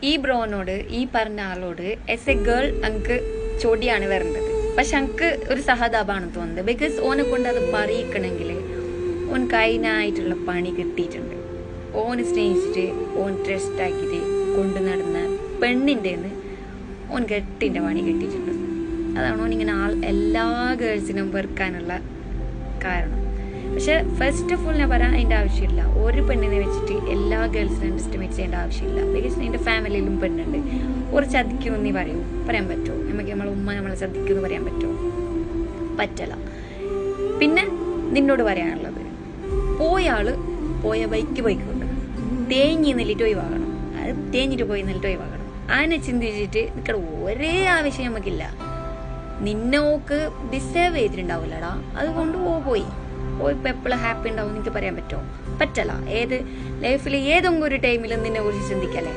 ഈ ബ്രോനോട് ഈ പറഞ്ഞ ആളോട് ആസ് എ ഗേൾ അങ്ക് ചോദ്യമാണ് വരേണ്ടത്. പക്ഷെ അങ്ക് ഒരു സഹതാപാണ് തോന്നുന്നത്. ബിക്കോസ് ഓനെ കൊണ്ട് അത് പറയിക്കണമെങ്കിൽ ഓൻ കൈനായിട്ടുള്ള പണി കിട്ടിയിട്ടുണ്ട്. ഓന് സ്നേഹിച്ചിട്ട് ഓൻ ട്രസ്റ്റ് ആക്കിയിട്ട് കൊണ്ടു നടന്ന പെണ്ണിൻ്റെ ഓൻ കെട്ടിൻ്റെ പണി കിട്ടിയിട്ടുണ്ട്. അതാണ് ഓനിങ്ങനെ എല്ലാ ഗേൾസിനും വെറുക്കാനുള്ള കാരണം. പക്ഷെ ഫസ്റ്റ് ഓഫ് ഓൾ ഞാൻ പറയാൻ അതിൻ്റെ ആവശ്യമില്ല. ഒരു പെണ്ണിനെ വെച്ചിട്ട് എല്ലാ ഗേൾസിനും എസ്റ്റിമേറ്റ് ചെയ്യേണ്ട ആവശ്യമില്ല. ബിക്കോസ് എൻ്റെ ഫാമിലിയിലും പെണ്ണുണ്ട്. ഒരു ചതിക്കുമെന്ന് പറയാൻ പറ്റുമോ? നമുക്ക് നമ്മളെ ഉമ്മ നമ്മളെ ചതിക്കുമെന്ന് പറയാൻ പറ്റുമോ? പറ്റില്ല. പിന്നെ നിന്നോട് പറയാനുള്ളത്, പോയ ബൈക്ക് പോയിക്കൊണ്ട് തേഞ്ഞി നിന്നിട്ട് ഒഴിവാകണം. അത് തേഞ്ഞിട്ട് പോയി നിന്നിട്ട് ഒഴിവാകണം. അതിനെ ചിന്തിച്ചിട്ട് നിൽക്കട ഒരേ ആവശ്യം നമുക്കില്ല. നിന്നോക്ക് ഡിസേർവ് ചെയ്തിട്ടുണ്ടാവില്ലടാ, അതുകൊണ്ട് പോയി ഇപ്പം എപ്പോഴും ഹാപ്പി ഉണ്ടാവും എനിക്ക് പറയാൻ പറ്റുമോ? പറ്റല്ല. ലൈഫിൽ ഏതെങ്കിലും ഒരു ടൈമിൽ നിന്നെ കുറിച്ച് ചിന്തിക്കല്ലേ.